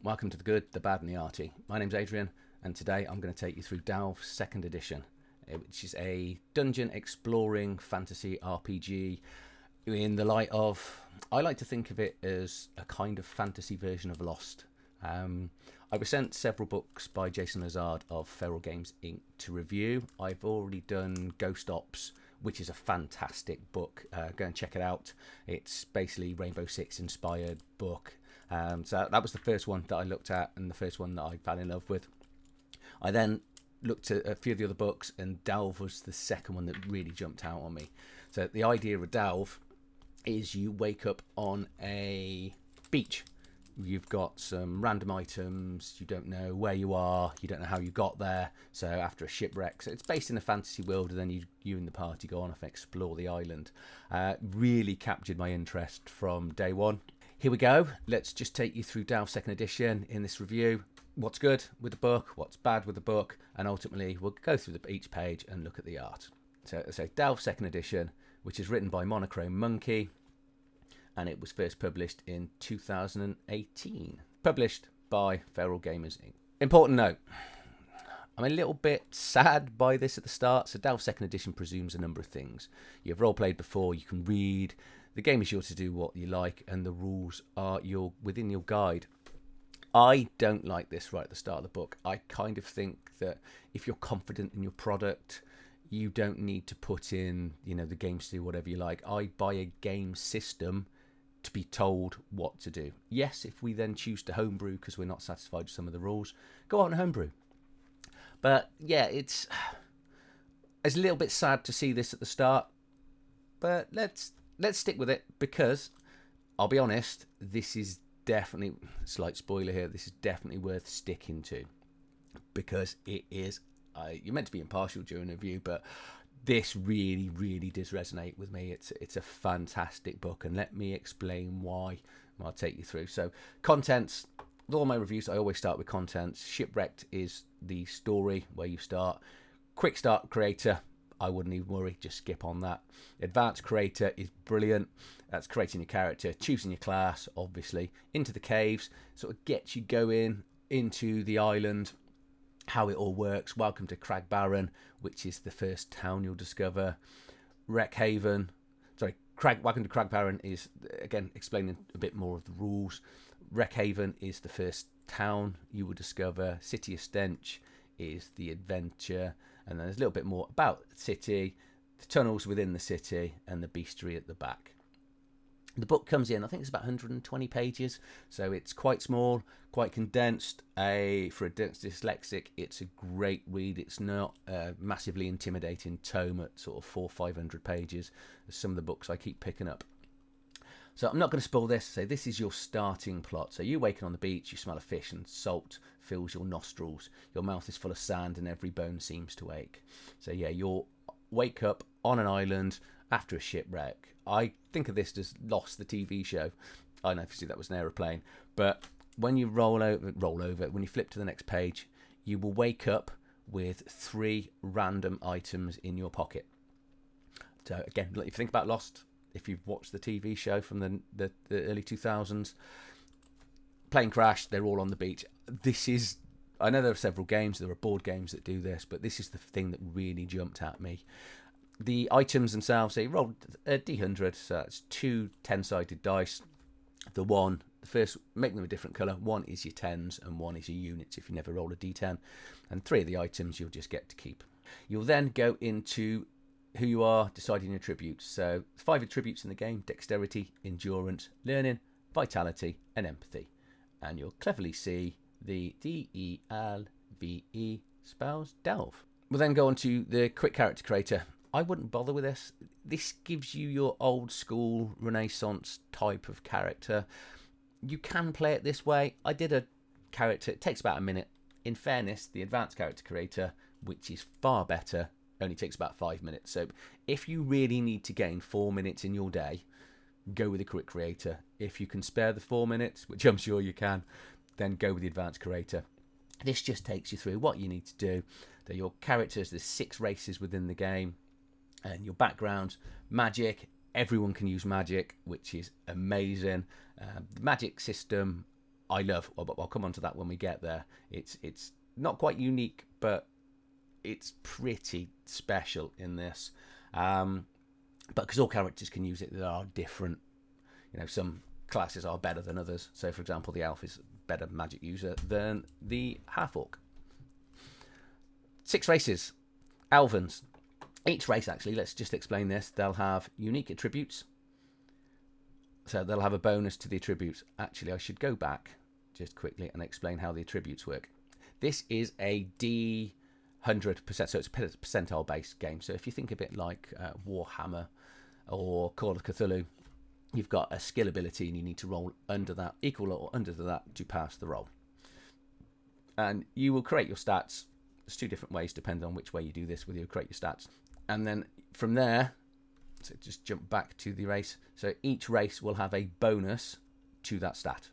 Welcome to the Good, the Bad and the Arty. My name's Adrian, and today I'm going to take you through Delve 2nd Edition, which is a dungeon exploring fantasy RPG in the light of, I like to think of it as a kind of fantasy version of Lost. I was sent several books by Jason Lazard of Feralgamersinc to review. I've already done Ghost Ops, which is a fantastic book. Go and check it out. It's basically Rainbow Six inspired book. So that was the first one that I looked at and the first one that I fell in love with. I then looked at a few of the other books, and Delve was the second one that really jumped out on me. So the idea of Delve is you wake up on a beach. You've got some random items, you don't know where you are, you don't know how you got there, so after a shipwreck. So it's based in a fantasy world, and then you and the party go on and explore the island. Really captured my interest from day one. Here we go. Let's just take you through Delve 2nd Edition in this review. What's good with the book, what's bad with the book, and ultimately we'll go through each page and look at the art. So Delve 2nd Edition, which is written by Monochrome Monkey, and it was first published in 2018. Published by Feralgamersinc. Important note, I'm a little bit sad by this at the start. So Delve 2nd Edition presumes a number of things. You've role-played before, you can read. The game is yours to do what you like, and the rules are within your guide. I don't like this right at the start of the book. I kind of think that if you're confident in your product, you don't need to put in, the games to do whatever you like. I buy a game system to be told what to do. Yes, if we then choose to homebrew because we're not satisfied with some of the rules, go out and homebrew. But yeah, it's a little bit sad to see this at the start, but let's stick with it, because I'll be honest, this is definitely, slight spoiler here, this is definitely worth sticking to, because it is, you're meant to be impartial during a review, but this really, really does resonate with me. It's a fantastic book, and let me explain why. I'll take you through. So, contents. With all my reviews, I always start with contents. Shipwrecked is the story where you start. Quick start creator, I wouldn't even worry, just skip on that. Advanced creator is brilliant. That's creating your character, choosing your class, obviously. Into the caves, sort of gets you going into the island, how it all works. Welcome to Cragbarrow, which is the first town you'll discover. Welcome to Cragbarrow is, again, explaining a bit more of the rules. Wreckhaven is the first town you will discover. City of Stench is the adventure, and then there's a little bit more about the city, the tunnels within the city, and the Bestiary at the back. The book comes in, I think it's about 120 pages, so it's quite small, quite condensed. For a dyslexic, it's a great read. It's not a massively intimidating tome at sort of 400-500 pages, as some of the books I keep picking up. So I'm not going to spoil this. So this is your starting plot. So you waken on the beach, you smell a fish, and salt fills your nostrils. Your mouth is full of sand, and every bone seems to ache. So yeah, you'll wake up on an island after a shipwreck. I think of this as Lost, the TV show. I know, obviously that was an aeroplane. But when you roll over, when you flip to the next page, you will wake up with 3 random items in your pocket. So again, if you think about Lost, if you've watched the TV show from the early 2000s, plane crash, they're all on the beach. This is, I know there are several games, there are board games that do this, but this is the thing that really jumped at me. The items themselves, so you roll a D100, so that's 2 10-sided dice. The first, make them a different colour. 1 is your 10s and 1 is your units if you never roll a D10. And 3 of the items you'll just get to keep. You'll then go into who you are, deciding your attributes. So 5 attributes in the game: dexterity, endurance, learning, vitality, and empathy. And you'll cleverly see the DELVE spells Delve. We'll then go on to the quick character creator. I wouldn't bother with this. This gives you your old school Renaissance type of character. You can play it this way. I did a character, it takes about a minute. In fairness, the advanced character creator, which is far better, only takes about 5 minutes. So if you really need to gain 4 minutes in your day, go with the quick creator. If you can spare the 4 minutes, which I'm sure you can, then go with the advanced creator. This just takes you through what you need to do. They're your characters, there's 6 races within the game, and your background, magic. Everyone can use magic, which is amazing. The magic system I love. I'll come on to that when we get there. It's not quite unique, but it's pretty special in this. But because all characters can use it, there are different. Some classes are better than others. So, for example, the elf is a better magic user than the half-orc. 6 races. Elvens. Each race, actually, let's just explain this. They'll have unique attributes. So they'll have a bonus to the attributes. Actually, I should go back just quickly and explain how the attributes work. This is a D100%, so it's a percentile-based game. So if you think of it like Warhammer or Call of Cthulhu, you've got a skill ability and you need to roll under that, equal or under that to pass the roll. And you will create your stats. There's 2 different ways, depending on which way you do this, whether you create your stats. And then from there, so just jump back to the race. So each race will have a bonus to that stat,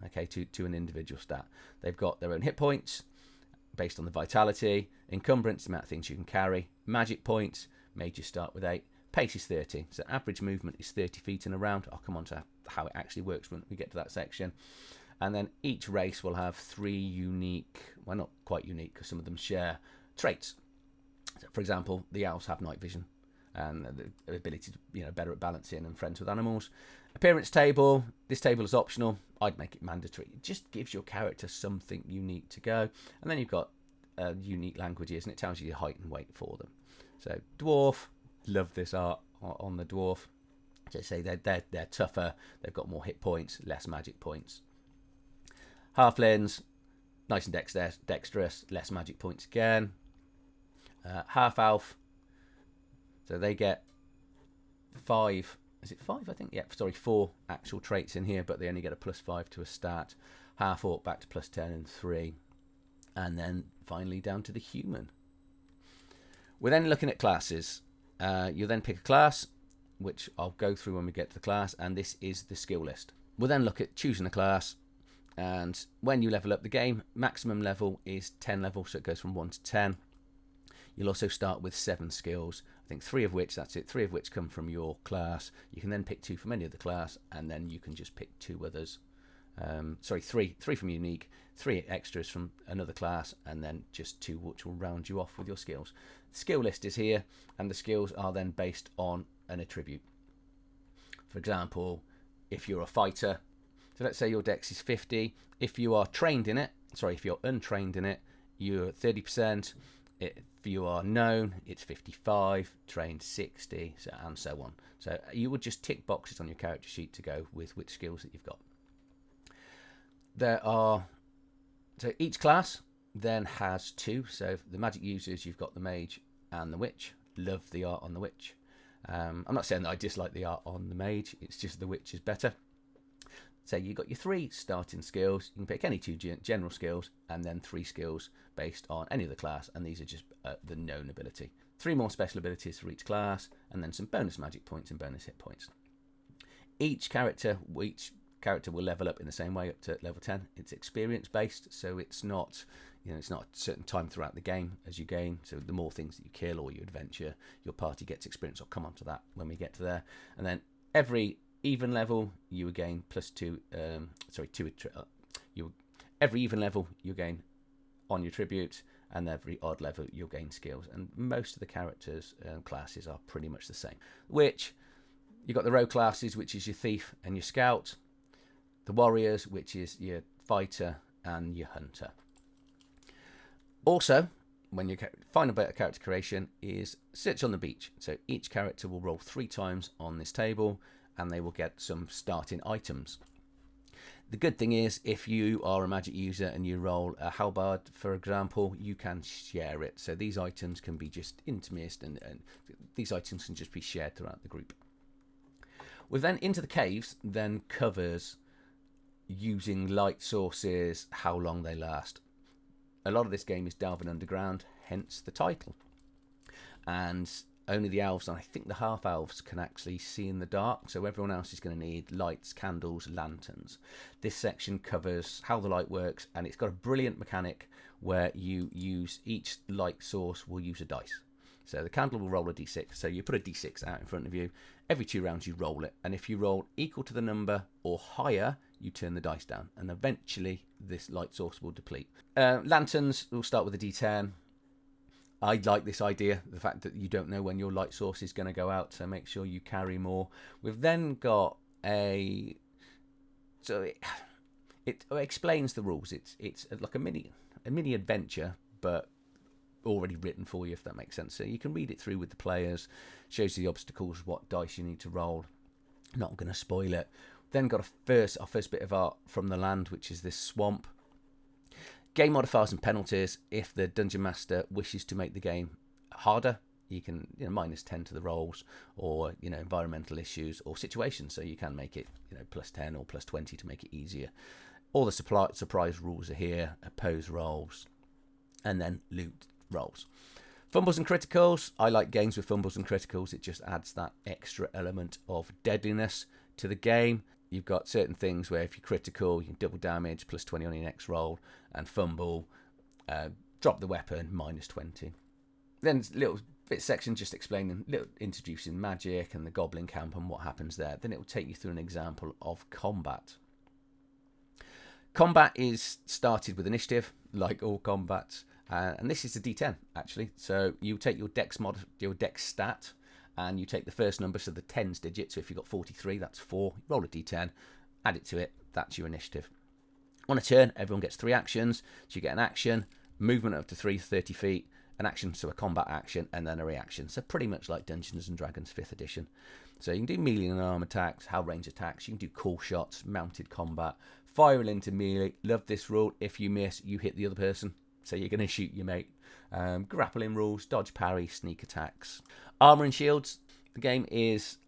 okay, to an individual stat. They've got their own hit points based on the vitality, encumbrance, the amount of things you can carry, magic points, made you start with 8, pace is 30, so average movement is 30 feet in a round. I'll come on to how it actually works when we get to that section. And then each race will have 3 unique, well, not quite unique because some of them share traits. So for example, the elves have night vision and the ability to, better at balancing and friends with animals. Appearance table. This table is optional. I'd make it mandatory. It just gives your character something unique to go. And then you've got unique languages, and it tells you your height and weight for them. So dwarf, love this art on the dwarf. So say they're tougher. They've got more hit points, less magic points. Halflings, nice and dexterous, less magic points again. Half elf, so they get 5. Is it 5? I think. Yeah. Sorry, 4 actual traits in here, but they only get a +5 to a stat. Half orc back to +10 and 3, and then finally down to the human. We're then looking at classes. You then pick a class, which I'll go through when we get to the class, and this is the skill list. We'll then look at choosing a class. And when you level up the game, maximum level is 10 levels, so it goes from 1 to 10. You'll also start with 7 skills. I think 3 of which, that's it, 3 of which come from your class. You can then pick 2 from any other class, and then you can just pick 2 others. 3 from unique, 3 extras from another class, and then just 2 which will round you off with your skills. The skill list is here, and the skills are then based on an attribute. For example, if you're a fighter, so let's say your dex is 50. If you are trained in it, if you're untrained in it, you're 30%. If you are known, it's 55, trained 60, and so on. So you would just tick boxes on your character sheet to go with which skills that you've got. So each class then has 2. So for the magic users, you've got the mage and the witch. Love the art on the witch. I'm not saying that I dislike the art on the mage. It's just the witch is better. So you've got your 3 starting skills. You can pick any 2 general skills and then 3 skills based on any other class, and these are just the known ability. 3 more special abilities for each class, and then some bonus magic points and bonus hit points. Each character will level up in the same way up to level 10. It's experience based, so it's not it's not a certain time throughout the game as you gain. So the more things that you kill or you adventure, your party gets experience. I'll come on to that when we get to there. And then every even level you gain +2. Every even level you gain on your tribute, and every odd level you'll gain skills. And most of the characters classes are pretty much the same. Which you've got the rogue classes, which is your thief and your scout. The warriors, which is your fighter and your hunter. Also, when you final bit of character creation is search on the beach. So each character will roll 3 times on this table, and they will get some starting items. The good thing is, if you are a magic user and you roll a halberd, for example, you can share it. So these items can be just intermixed, and these items can just be shared throughout the group. We're then into the caves, then covers using light sources, how long they last. A lot of this game is delving underground, hence the title. And only the elves, and I think the half-elves, can actually see in the dark, so everyone else is going to need lights, candles, lanterns. This section covers how the light works, and it's got a brilliant mechanic where you use each light source will use a dice. So the candle will roll a d6, so you put a d6 out in front of you. Every 2 rounds you roll it, and if you roll equal to the number or higher, you turn the dice down, and eventually this light source will deplete. Lanterns, we'll start with a D10. I like this idea, the fact that you don't know when your light source is going to go out, so make sure you carry more. We've then got a... So it explains the rules. It's like a mini adventure, but already written for you, if that makes sense. So you can read it through with the players, shows you the obstacles, what dice you need to roll. Not going to spoil it. Then got our first bit of art from the land, which is this swamp. Game modifiers and penalties. If the Dungeon Master wishes to make the game harder, you can -10 to the rolls, or environmental issues or situations. So you can make it +10 or +20 to make it easier. All the surprise rules are here. Oppose rolls, and then loot rolls. Fumbles and criticals. I like games with fumbles and criticals. It just adds that extra element of deadliness to the game. You've got certain things where if you're critical, you can double damage, +20 on your next roll, and fumble, drop the weapon, -20. Then little bit section just explaining, introducing magic and the goblin camp and what happens there. Then it will take you through an example of combat. Combat is started with initiative, like all combats, and this is a D10 actually. So you take your dex stat, and you take the first number, so the tens digit. So if you've got 43, that's 4. You roll a D10, add it to it. That's your initiative. On a turn, everyone gets 3 actions. So you get an action, movement up to 30 feet, an action, so a combat action, and then a reaction. So pretty much like Dungeons and Dragons 5th edition. So you can do melee and arm attacks, how range attacks. You can do call shots, mounted combat, firing into melee. Love this rule. If you miss, you hit the other person. So you're going to shoot your mate. Grappling rules, dodge, parry, sneak attacks. Armor and shields. The game is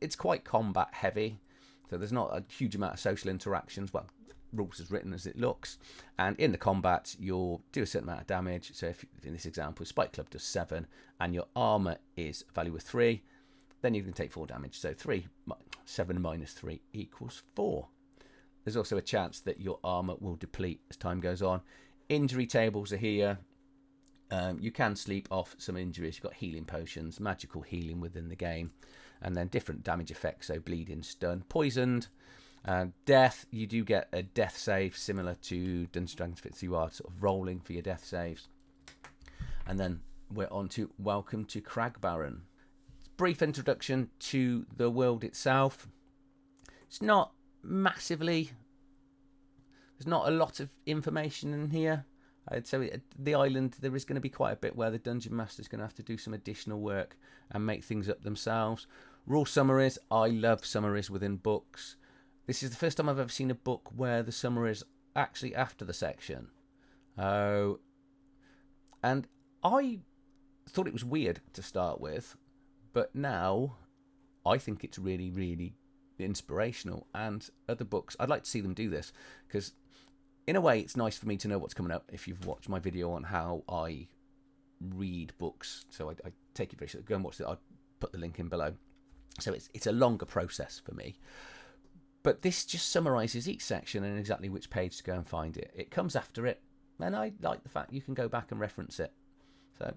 it's quite combat heavy, so there's not a huge amount of social interactions. Well, rules as written as it looks, and in the combat you'll do a certain amount of damage. So if in this example, Spike Club does 7, and your armor is value of 3, then you can take 4 damage. So 7 minus 3 equals 4. There's also a chance that your armor will deplete as time goes on. Injury tables are here. You can sleep off some injuries. You've got healing potions, magical healing within the game, and then different damage effects, so bleeding, stun, poisoned, death. You do get a death save similar to Dungeons & Dragons 5th. You are sort of rolling for your death saves. And then we're on to Welcome to Cragbarrow. Brief introduction to the world itself. It's not massively... There's not a lot of information in here. I'd say the island, there is going to be quite a bit where the Dungeon Master is going to have to do some additional work and make things up themselves. Rule summaries. I love summaries within books. This is the first time I've ever seen a book where the summary is actually after the section. And I thought it was weird to start with, but now I think it's really, really inspirational. And other books, I'd like to see them do this, because in a way, it's nice for me to know what's coming up. If you've watched my video on how I read books, so I take it very seriously. Go and watch it. I'll put the link in below. So it's a longer process for me. But this just summarises each section and exactly which page to go and find it. It comes after it, and I like the fact you can go back and reference it. So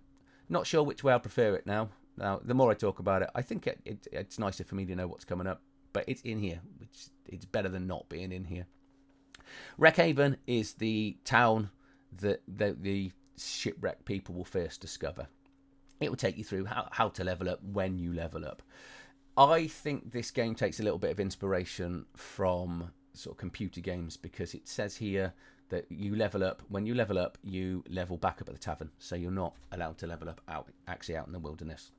not sure which way I prefer it now. Now, the more I talk about it, I think it's nicer for me to know what's coming up. But it's in here, which it's better than not being in here. Wreckhaven is the town that the shipwrecked people will first discover. It will take you through how to level up, when you level up. I think this game takes a little bit of inspiration from sort of computer games, because it says here that you level up. When you level back up at the tavern. So you're not allowed to level up out in the wilderness.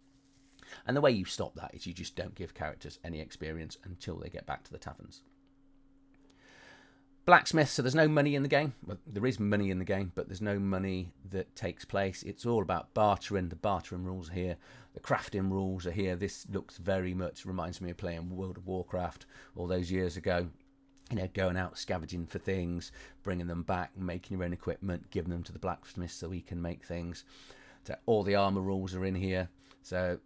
And the way you stop that is you just don't give characters any experience until they get back to the taverns. Blacksmith, so there's no money in the game. Well, there is money in the game, but there's no money that takes place. It's all about bartering. The bartering rules are here. The crafting rules are here. This looks very much, reminds me of playing World of Warcraft all those years ago. Going out scavenging for things, bringing them back, making your own equipment, giving them to the blacksmith so he can make things. So all the armor rules are in here. So,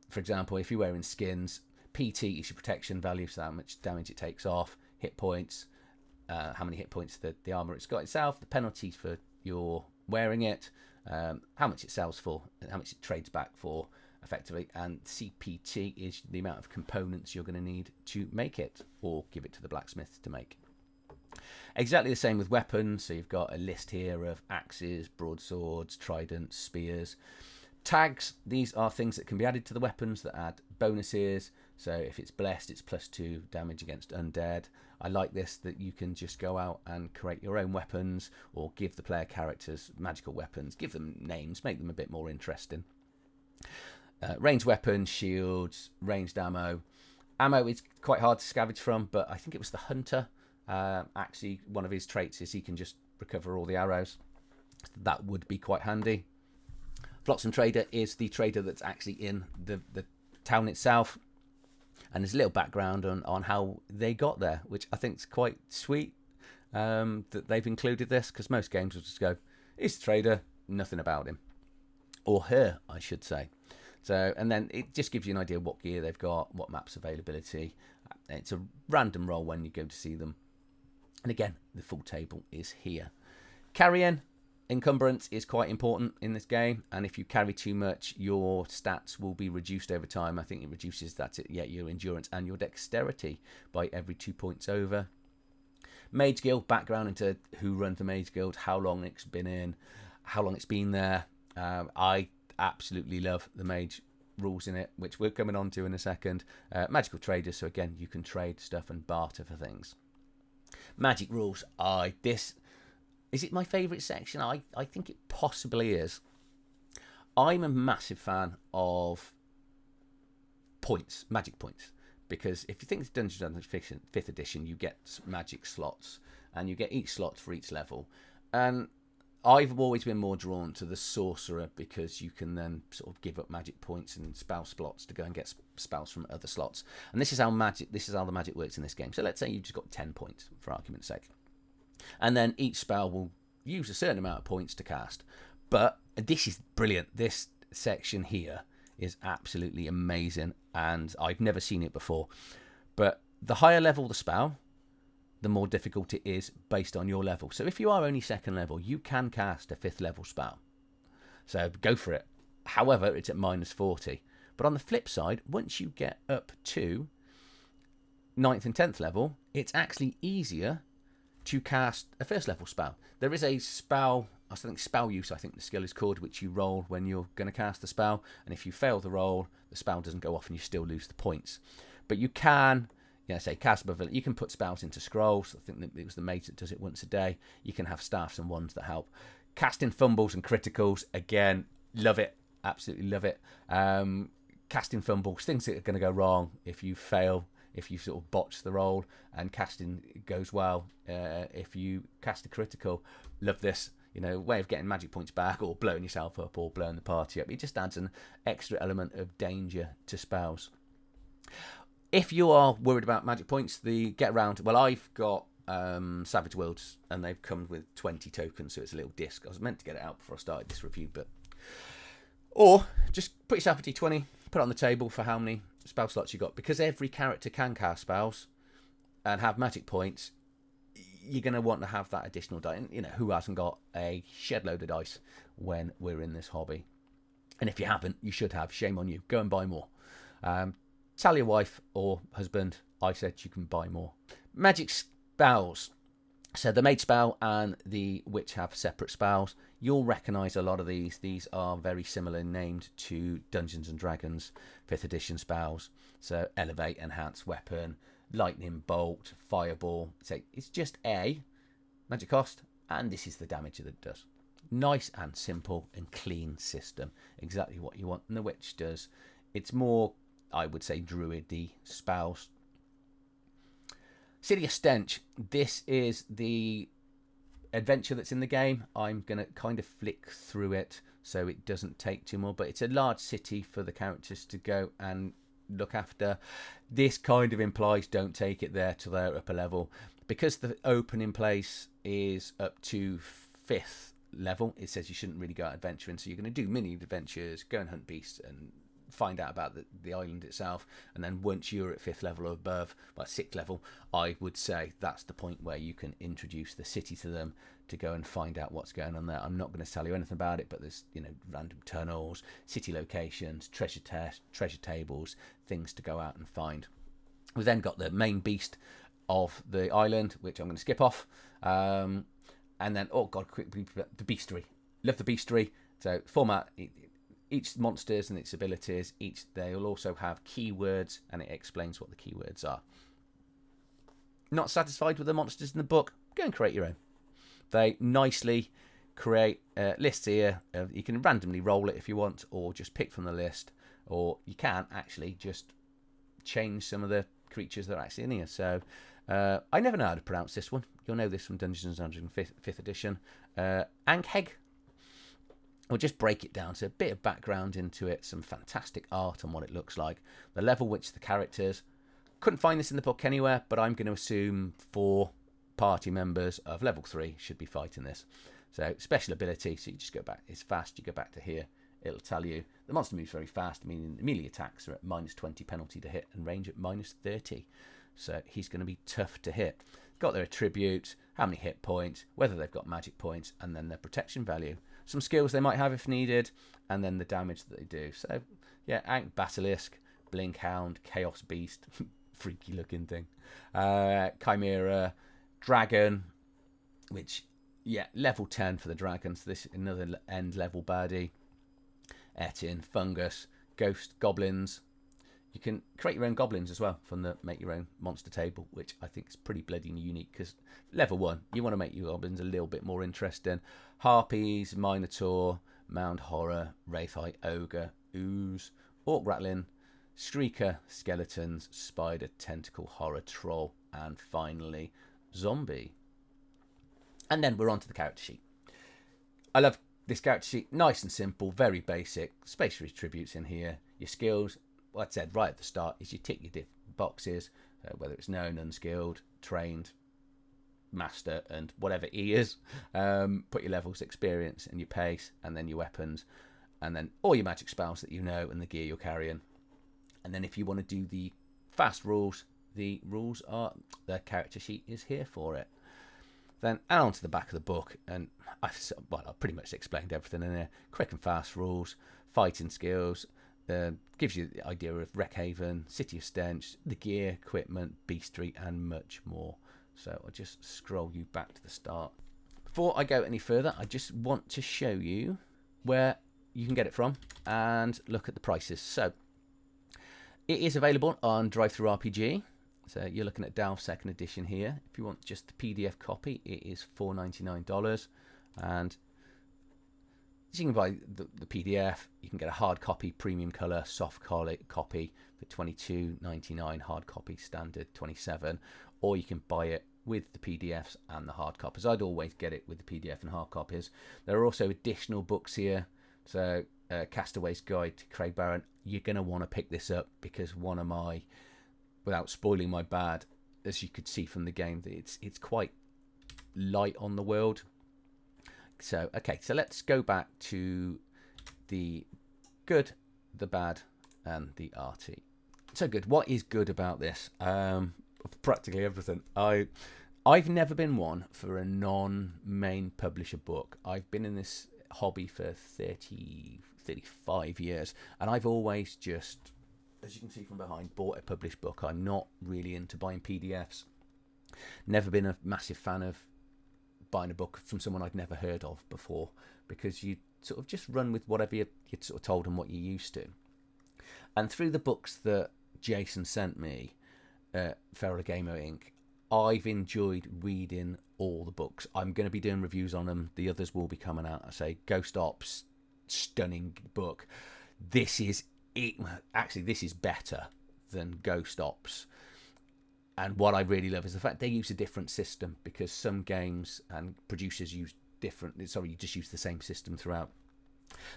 for example, if you're wearing skins, PT is your protection value, so how much damage it takes off, hit points, how many hit points the armor it's got itself, the penalties for your wearing it, how much it sells for, and how much it trades back for, effectively, and CPT is the amount of components you're going to need to make it, or give it to the blacksmith to make. Exactly the same with weapons. So you've got a list here of axes, broadswords, tridents, spears. Tags, these are things that can be added to the weapons that add bonuses. So if it's blessed, it's +2 damage against undead. I like this, that you can just go out and create your own weapons, or give the player characters magical weapons, give them names, make them a bit more interesting. Ranged weapons, shields, ranged ammo. Ammo is quite hard to scavenge from, but I think it was the hunter. Actually, one of his traits is he can just recover all the arrows. That would be quite handy. Flotsam Trader is the trader that's actually in the town itself. And there's a little background on how they got there, which I think is quite sweet, that they've included this, because most games will just go, he's the trader, nothing about him. Or her, I should say. So, and then it just gives you an idea of what gear they've got, what maps availability. It's a random roll when you go to see them. And again, the full table is here. Carrying encumbrance is quite important in this game, and if you carry too much, your stats will be reduced over time. I think it reduces your endurance and your dexterity by every 2 points over. Mage Guild, background into who runs the Mage Guild, how long it's been in, how long it's been there. I absolutely love the Mage rules in it, which we're coming on to in a second. Magical traders, so again, you can trade stuff and barter for things. Magic rules, is it my favourite section? I think it possibly is. I'm a massive fan of points, magic points, because if you think it's Dungeons and Dragons 5th edition, you get magic slots, and you get each slot for each level. And I've always been more drawn to the sorcerer, because you can then sort of give up magic points and spell slots to go and get spells from other slots. And this is how the magic works in this game. So let's say you've just got 10 points, for argument's sake. And then each spell will use a certain amount of points to cast. But this is brilliant. This section here is absolutely amazing, and I've never seen it before. But the higher level the spell, the more difficult it is based on your level. So if you are only 2nd level, you can cast a 5th level spell. So go for it. However, it's at -40. But on the flip side, once you get up to 9th and 10th level, it's actually easier to cast a 1st level spell. There is a spell, I think spell use, I think the skill is called, which you roll when you're going to cast the spell. And if you fail the roll, the spell doesn't go off and you still lose the points. But you can, say cast above it. You can put spells into scrolls. I think it was the mage that does it once a day. You can have staffs and wands that help. Casting fumbles and criticals, again, love it. Absolutely love it. Casting fumbles, things that are going to go wrong if you fail, if you sort of botch the roll, and casting goes well if you cast a critical. Love this, way of getting magic points back, or blowing yourself up, or blowing the party up. It just adds an extra element of danger to spells. If you are worried about magic points, the get around, well, I've got Savage Worlds, and they've come with 20 tokens, so it's a little disc. I was meant to get it out before I started this review, or just put yourself a d20, put it on the table for how many spell slots you got, because every character can cast spells and have magic points. You're going to want to have that additional die. Who hasn't got a shed load of dice when we're in this hobby? And if you haven't, you should have. Shame on you. Go and buy more. Tell your wife or husband I said you can buy more. Magic spells. So the mage spell and the witch have separate spells. You'll recognise a lot of these. These are very similar named to Dungeons and Dragons 5th edition spells. So elevate, enhance weapon, lightning bolt, fireball. So it's just a magic cost, and this is the damage that it does. Nice and simple and clean system. Exactly what you want. And the witch does. It's more, I would say, druid-y spells. City of Stench. This is the adventure that's in the game. I'm going to kind of flick through it so it doesn't take too more, but it's a large city for the characters to go and look after. This kind of implies don't take it there till they're upper level, because the opening place is up to 5th level. It says you shouldn't really go out adventuring, so you're going to do mini adventures, go and hunt beasts and find out about the island itself. And then once you're at 5th level or above, by 6th level, I would say that's the point where you can introduce the city to them to go and find out what's going on there. I'm not going to tell you anything about it, but there's random tunnels, city locations, treasure tables, things to go out and find. We've then got the main beast of the island, which I'm going to skip off. And then, oh god, quickly, the Bestiary. Love the Bestiary. So format, each monsters and its abilities, they'll also have keywords, and it explains what the keywords are. Not satisfied with the monsters in the book? Go and create your own. They nicely create lists here. You can randomly roll it if you want, or just pick from the list, or you can actually just change some of the creatures that are actually in here. So I never know how to pronounce this one. You'll know this from Dungeons & Dragons 5th edition. Ankheg. We'll just break it down. So a bit of background into it, some fantastic art on what it looks like, the level which the characters. Couldn't find this in the book anywhere, but I'm going to assume 4 party members of level 3 should be fighting this. So special ability, so you just go back, it's fast, you go back to here, it'll tell you the monster moves very fast, meaning melee attacks are at -20 penalty to hit and range at -30. So he's going to be tough to hit. Got their attributes, how many hit points, whether they've got magic points, and then their protection value. Some skills they might have if needed, and then the damage that they do. So yeah, Ankh Basilisk, Blink Hound, Chaos Beast, freaky looking thing, Chimera, Dragon, which, yeah, level 10 for the dragons. This another end level baddie. Etin, Fungus, Ghost, Goblins. You can create your own goblins as well from the make your own monster table, which I think is pretty bloody unique, because level 1, you want to make your goblins a little bit more interesting. Harpies, Minotaur, Mound Horror, Wraithite, Ogre, Ooze, Orc Rattling, Streaker, Skeletons, Spider, Tentacle, Horror, Troll, and finally Zombie. And then we're on to the character sheet. I love this character sheet. Nice and simple, very basic. Space for attributes in here. Your skills, what I said right at the start, is you tick your different boxes, whether it's known, unskilled, trained, master, and whatever E is. Put your levels, experience, and your pace, and then your weapons, and then all your magic spells that you know and the gear you're carrying. And then if you want to do the fast rules, the character sheet is here for it. Then add on to the back of the book, and I've pretty much explained everything in there. Quick and fast rules, fighting skills, gives you the idea of Wreckhaven, City of Stench, the gear, equipment, Bestiary, and much more. So I'll just scroll you back to the start. Before I go any further, I just want to show you where you can get it from and look at the prices. So it is available on Drivethru RPG. So you're looking at Delve 2nd edition here. If you want just the PDF copy, it is $4.99. And you can buy the PDF. You can get a hard copy, premium colour, soft copy for $22.99. Hard copy, standard $27. Or you can buy it with the PDFs and the hard copies. I'd always get it with the PDF and hard copies. There are also additional books here. So Castaway's Guide to Cragbarrow. You're going to want to pick this up, because one of my, without spoiling my bad, as you could see from the game, it's quite light on the world. So okay, so let's go back to the good, the bad, and the arty. So good. What is good about this? Practically everything. I've never been one for a non-main publisher book. I've been in this hobby for 35 years, and I've always just, as you can see from behind, bought a published book. I'm not really into buying PDFs. Never been a massive fan of buying a book from someone I'd never heard of before, because you sort of just run with whatever you're sort of told and what you're used to. And through the books that Jason sent me, Feralgamersinc, I've enjoyed reading all the books. I'm going to be doing reviews on them. The others will be coming out. I say Ghost Ops, stunning book. This is it. Actually, this is better than Ghost Ops. And what I really love is the fact they use a different system, because some games and producers use different. Sorry, you just use the same system throughout.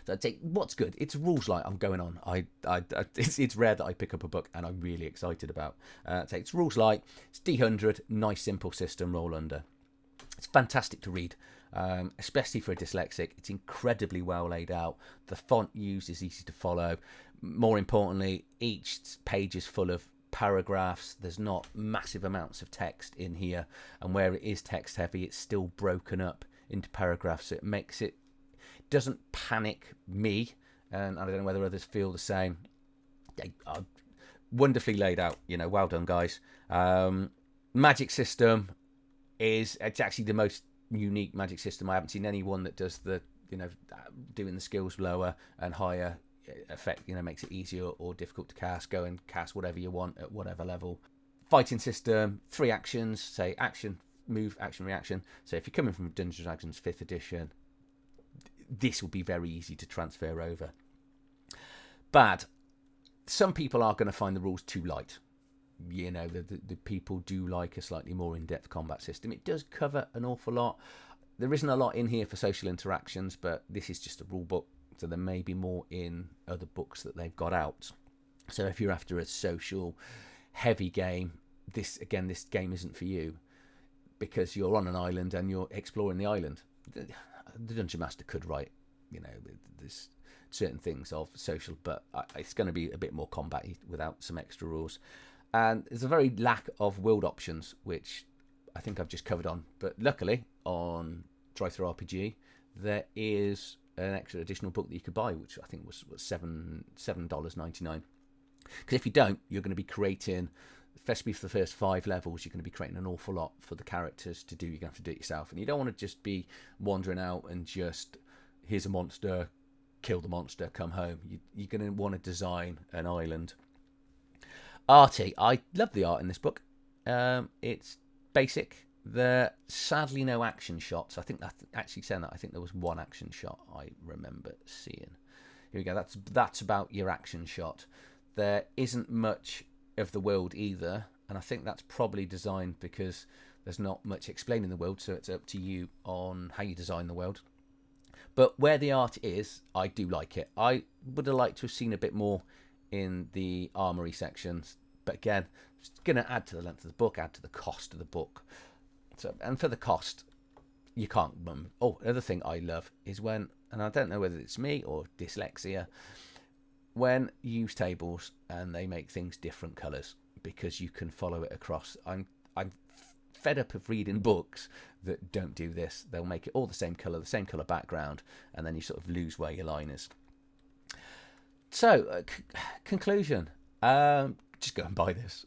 So I'd say what's good. It's rules light. I'm going on. It's rare that I pick up a book and I'm really excited about. So it's rules light. It's D100. Nice simple system. Roll under. It's fantastic to read, especially for a dyslexic. It's incredibly well laid out. The font used is easy to follow. More importantly, each page is full of paragraphs. There's not massive amounts of text in here, and where it is text heavy, it's still broken up into paragraphs. So it makes it doesn't panic me, and I don't know whether others feel the same. They are wonderfully laid out. Well done, guys. Magic system it's actually the most unique magic system. I haven't seen anyone that does the, doing the skills lower and higher effect, makes it easier or difficult to cast. Go and cast whatever you want at whatever level. Fighting system, 3 actions, say action, move, action, reaction. So if you're coming from Dungeons & Dragons 5th edition, this will be very easy to transfer over. Bad. Some people are going to find the rules too light. The people do like a slightly more in-depth combat system. It does cover an awful lot. There isn't a lot in here for social interactions, but this is just a rule book, so there may be more in other books that they've got out. So if you're after a social heavy game, this game isn't for you, because you're on an island and you're exploring the island. The Dungeon Master could write, there's certain things of social, but it's going to be a bit more combat-y without some extra rules. And there's a very lack of world options, which I think I've just covered on. But luckily, on Drivethru RPG, there is an extra additional book that you could buy, which I think was $7.99. Because if you don't, you're going to be creating, especially for the first 5 levels, you're going to be creating an awful lot for the characters to do. You're going to have to do it yourself. And you don't want to just be wandering out and just, here's a monster, kill the monster, come home. You're going to want to design an island. Arty, I love the art in this book. It's basic. There sadly no action shots. I think that actually saying that, I think there was 1 action shot I remember seeing. Here we go. That's about your action shot. There isn't much of the world either, and I think that's probably designed because there's not much explaining the world, so it's up to you on how you design the world. But where the art is, I do like it. I would have liked to have seen a bit more in the armory sections, but again, it's going to add to the length of the book, add to the cost of the book. So, and for the cost, you can't. Another thing I love is when, and I don't know whether it's me or dyslexia, when you use tables and they make things different colours because you can follow it across. I'm fed up of reading books that don't do this. They'll make it all the same colour background, and then you sort of lose where your line is. So, conclusion. Just go and buy this.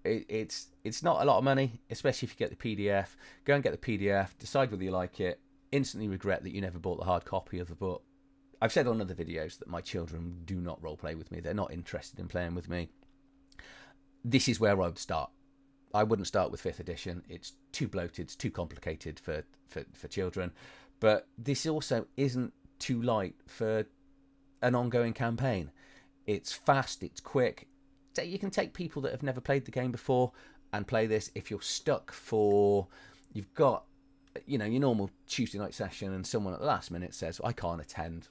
It's not a lot of money, especially if you get the PDF. Go and get the PDF, decide whether you like it, instantly regret that you never bought the hard copy of the book. I've said on other videos that my children do not roleplay with me. They're not interested in playing with me. This is where I would start. I wouldn't start with 5th edition. It's too bloated, it's too complicated for children. But this also isn't too light for an ongoing campaign. It's fast, it's quick. So you can take people that have never played the game before and play this. If you're stuck you've got, your normal Tuesday night session and someone at the last minute says, I can't attend.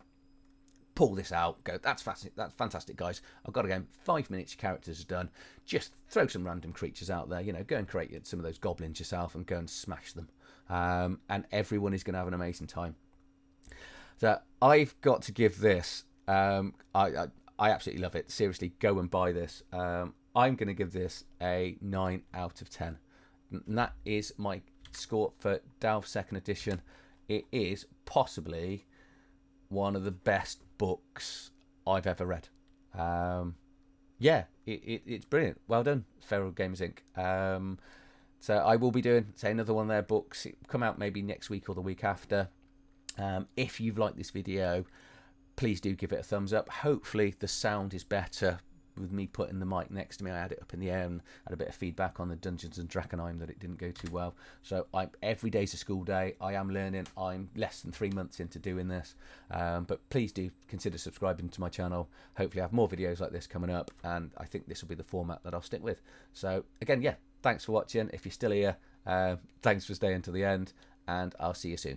Pull this out, go, that's fantastic, guys. I've got a game, 5 minutes, your characters are done. Just throw some random creatures out there, go and create some of those goblins yourself and go and smash them. And everyone is going to have an amazing time. So I've got to give this, I absolutely love it. Seriously, go and buy this. I'm going to give this a 9 out of 10. And that is my score for Delve 2nd edition. It is possibly one of the best books I've ever read. It's brilliant. Well done, Feralgamersinc. So I will be doing, another one of their books. It will come out maybe next week or the week after. If you've liked this video, please do give it a thumbs up. Hopefully the sound is better with me putting the mic next to me. I had it up in the air and had a bit of feedback on the Dungeons and Dragonheim that it didn't go too well. So every day's a school day. I am learning. I'm less than 3 months into doing this. But please do consider subscribing to my channel. Hopefully I have more videos like this coming up, and I think this will be the format that I'll stick with. So again, thanks for watching. If you're still here, thanks for staying to the end, and I'll see you soon.